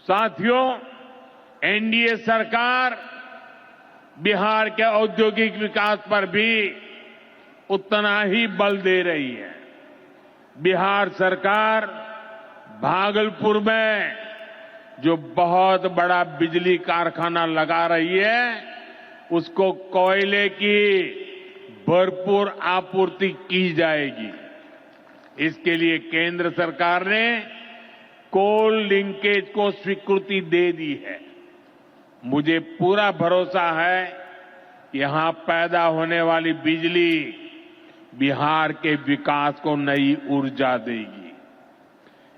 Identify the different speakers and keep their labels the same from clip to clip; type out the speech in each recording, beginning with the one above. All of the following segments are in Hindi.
Speaker 1: साथियों, एनडीए सरकार बिहार के औद्योगिक विकास पर भी उतना ही बल दे रही है। बिहार सरकार भागलपुर में जो बहुत बड़ा बिजली कारखाना लगा रही है, उसको कोयले की भरपूर आपूर्ति की जाएगी। इसके लिए केंद्र सरकार ने कोल लिंकेज को स्वीकृति दे दी है। मुझे पूरा भरोसा है कि यहां पैदा होने वाली बिजली बिहार के विकास को नई ऊर्जा देगी।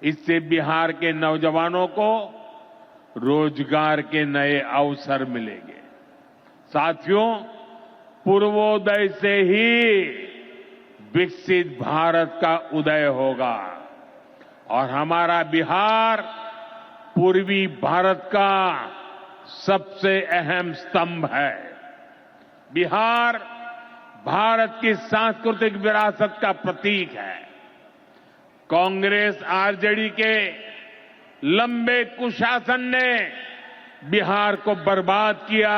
Speaker 1: इससे बिहार के नौजवानों को रोजगार के नए अवसर मिलेंगे। साथियों, पूर्वोदय से ही विकसित भारत का उदय होगा और हमारा बिहार पूर्वी भारत का सबसे अहम स्तंभ है। बिहार भारत की सांस्कृतिक विरासत का प्रतीक है। कांग्रेस आरजेडी के लंबे कुशासन ने बिहार को बर्बाद किया,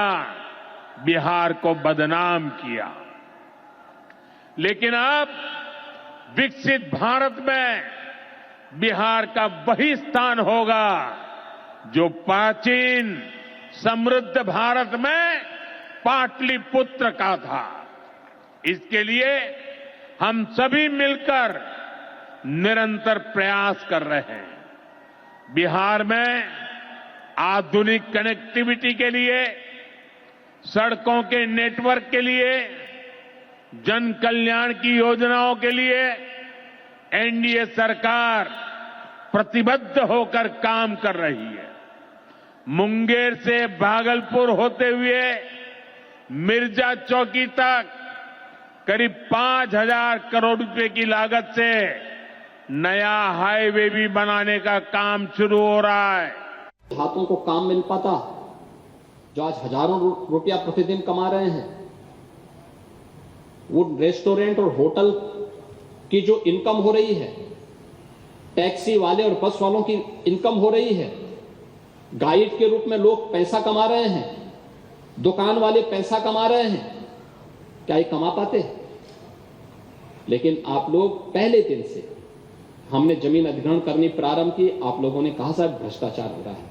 Speaker 1: बिहार को बदनाम किया। लेकिन अब विकसित भारत में बिहार का वही स्थान होगा जो प्राचीन समृद्ध भारत में पाटलिपुत्र का था। इसके लिए हम सभी मिलकर निरंतर प्रयास कर रहे हैं। बिहार में आधुनिक कनेक्टिविटी के लिए, सड़कों के नेटवर्क के लिए, जन कल्याण की योजनाओं के लिए एनडीए सरकार प्रतिबद्ध होकर काम कर रही है। मुंगेर से भागलपुर होते हुए मिर्जा चौकी तक करीब 5,000 करोड़ रुपए की लागत से नया हाईवे भी बनाने का काम शुरू हो रहा है।
Speaker 2: हाथों को काम मिल पाता, जो आज हजारों रुपया प्रतिदिन कमा रहे हैं, वो रेस्टोरेंट और होटल की जो इनकम हो रही है, टैक्सी वाले और बस वालों की इनकम हो रही है, गाइड के रूप में लोग पैसा कमा रहे हैं, दुकान वाले पैसा कमा रहे हैं, क्या ये कमा पाते? लेकिन आप लोग पहले दिन से हमने जमीन अधिग्रहण करनी प्रारंभ की, आप लोगों ने कहा साहब भ्रष्टाचार हो रहा है।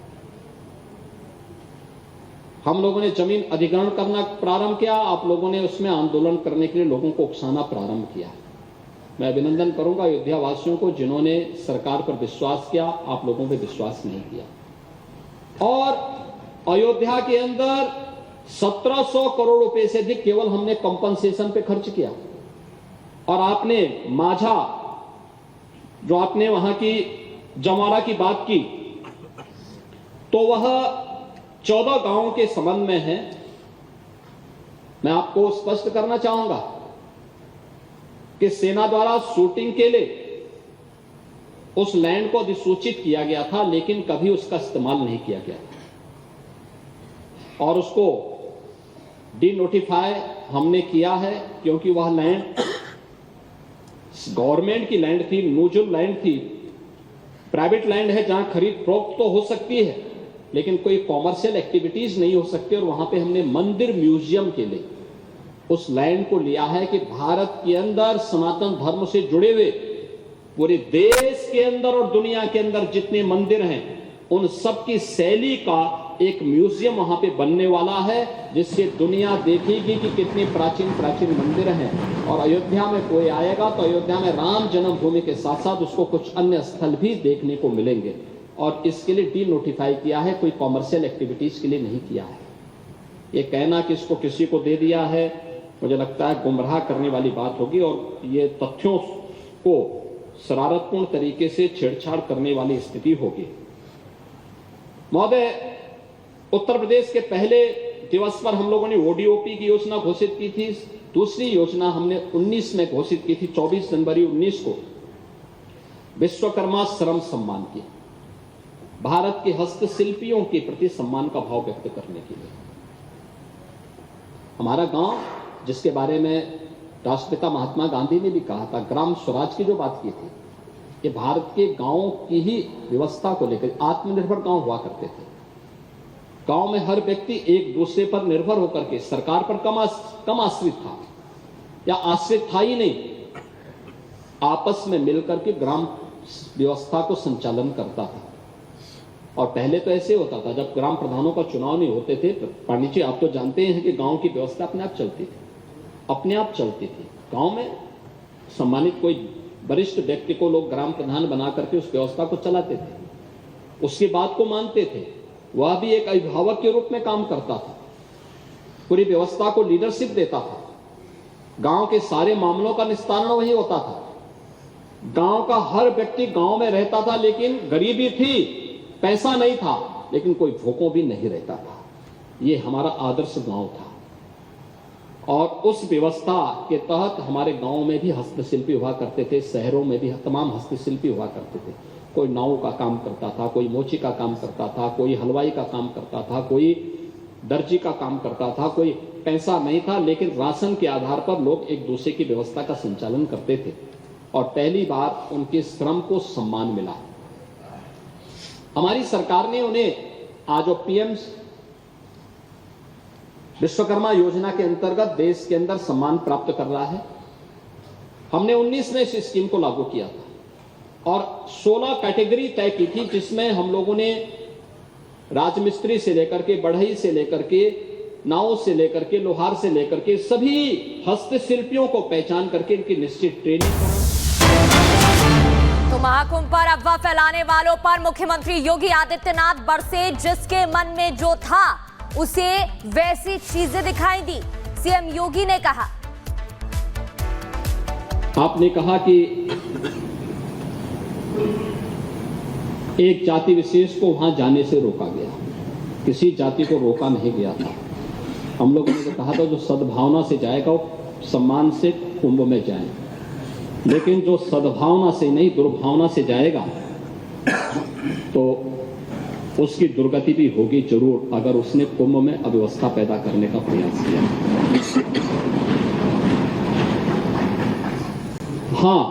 Speaker 2: हम लोगों ने जमीन अधिग्रहण करना प्रारंभ किया, आप लोगों ने उसमें आंदोलन करने के लिए लोगों को उकसाना प्रारंभ किया। मैं अभिनंदन करूंगा अयोध्या वासियों को जिन्होंने सरकार पर विश्वास किया, आप लोगों पे विश्वास नहीं किया। और अयोध्या के अंदर 1700 करोड़ रुपए से अधिक केवल हमने कंपनसेशन पे खर्च किया। और आपने माझा, जो आपने वहां की जमारा की बात की, तो वह 14 गांवों के संबंध में है। मैं आपको स्पष्ट करना चाहूंगा कि सेना द्वारा शूटिंग के लिए उस लैंड को अधिसूचित किया गया था, लेकिन कभी उसका इस्तेमाल नहीं किया गया और उसको डी नोटिफाई हमने किया है, क्योंकि वह लैंड गवर्नमेंट की लैंड थी, न्यूट्रल लैंड थी, प्राइवेट लैंड है जहां खरीद फरोख्त तो हो सकती है लेकिन कोई कॉमर्शियल एक्टिविटीज नहीं हो सकती। और वहां पे हमने मंदिर म्यूजियम के लिए उस लैंड को लिया है कि भारत के अंदर सनातन धर्म से जुड़े हुए पूरे देश के अंदर और दुनिया के अंदर जितने मंदिर हैं, उन सब की शैली का एक म्यूजियम वहां पे बनने वाला है, जिससे दुनिया देखेगी कि कितने प्राचीन प्राचीन मंदिर हैं। और अयोध्या में कोई आएगा तो अयोध्या में राम जन्मभूमि के साथ साथ उसको कुछ अन्य स्थल भी देखने को मिलेंगे। और इसके लिए डी नोटिफाई किया है, कोई कॉमर्शियल एक्टिविटीज के लिए नहीं किया है। ये कहना कि इसको किसी को दे दिया है, मुझे लगता है गुमराह करने वाली बात होगी और ये तथ्यों को शरारतपूर्ण तरीके से छेड़छाड़ करने वाली स्थिति होगी। महोदय, उत्तर प्रदेश के पहले दिवस पर हम लोगों ने ओडीओपी की योजना घोषित की थी। दूसरी योजना हमने 19 में घोषित की थी, 24 जनवरी 19 को विश्वकर्मा श्रम सम्मान की, भारत के हस्तशिल्पियों के प्रति सम्मान का भाव व्यक्त करने के लिए। हमारा गांव, जिसके बारे में राष्ट्रपिता महात्मा गांधी ने भी कहा था, ग्राम स्वराज की जो बात की थी, ये भारत के गांवों की ही व्यवस्था को लेकर आत्मनिर्भर गांव हुआ करते थे। गांव में हर व्यक्ति एक दूसरे पर निर्भर होकर के सरकार पर कम आश्रित था या आश्रित था ही नहीं, आपस में मिलकर के ग्राम व्यवस्था को संचालन करता था। और पहले तो ऐसे होता था, जब ग्राम प्रधानों का चुनाव नहीं होते थे, पंडित जी आप तो जानते हैं कि गांव की व्यवस्था अपने आप चलती थी, अपने आप चलती थी। गांव में सम्मानित कोई वरिष्ठ व्यक्ति को लोग ग्राम प्रधान बना करके उस व्यवस्था को चलाते थे, उसकी बात को मानते थे, वह भी एक अभिभावक के रूप में काम करता था, पूरी व्यवस्था को लीडरशिप देता था, गांव के सारे मामलों का निस्तारण वही होता था। गांव का हर व्यक्ति गांव में रहता था, लेकिन गरीबी थी, पैसा नहीं था, लेकिन कोई भूखों भी नहीं रहता था। ये हमारा आदर्श गांव था। और उस व्यवस्था के तहत हमारे गांव में भी हस्तशिल्पी हुआ करते थे, शहरों में भी तमाम हस्तशिल्पी हुआ करते थे। कोई नाव का काम करता था, कोई मोची का काम करता था, कोई हलवाई का काम करता था, कोई दर्जी का काम करता था। कोई पैसा नहीं था, लेकिन राशन के आधार पर लोग एक दूसरे की व्यवस्था का संचालन करते थे। और पहली बार उनके श्रम को सम्मान मिला। हमारी सरकार ने उन्हें आज जो पीएम विश्वकर्मा योजना के अंतर्गत देश के अंदर सम्मान प्राप्त कर रहा है। हमने 19 में इस स्कीम को लागू किया था और 16 कैटेगरी तय की थी, जिसमें हम लोगों ने राजमिस्त्री से लेकर के, बढ़ई से लेकर के, नाव से लेकर के, लोहार से लेकर के सभी हस्तशिल्पियों को पहचान करके इनकी निश्चित ट्रेनिंग करा।
Speaker 3: तो महाकुंभ पर अफवाह फैलाने वालों पर मुख्यमंत्री योगी आदित्यनाथ बरसे। जिसके मन में जो था उसे वैसी चीजें दिखाई दी। सीएम योगी ने कहा,
Speaker 2: आपने कहा कि एक जाति विशेष को वहां जाने से रोका गया, किसी जाति को रोका नहीं गया था। हम लोगों ने तो कहा था जो सद्भावना से जाएगा वो सम्मान से कुंभ में जाए, लेकिन जो सद्भावना से नहीं दुर्भावना से जाएगा तो उसकी दुर्गति भी होगी जरूर, अगर उसने कुंभ में अव्यवस्था पैदा करने का प्रयास किया। हाँ,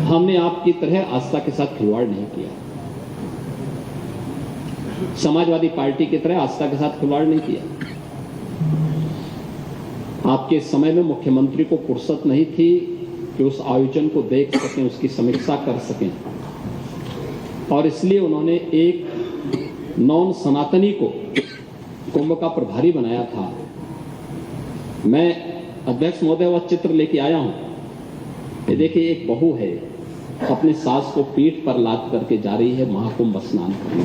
Speaker 2: हमने आपकी तरह आस्था के साथ खिलवाड़ नहीं किया, समाजवादी पार्टी की तरह आस्था के साथ खिलवाड़ नहीं किया। आपके समय में मुख्यमंत्री को फुर्सत नहीं थी कि उस आयोजन को देख सकें, उसकी समीक्षा कर सकें, और इसलिए उन्होंने एक नॉन सनातनी को कुंभ का प्रभारी बनाया था। मैं अध्यक्ष महोदय वह चित्र लेके आया हूं। ये देखिए, एक बहू है, अपने सास को पीठ पर लाद करके जा रही है महाकुंभ स्नान करने।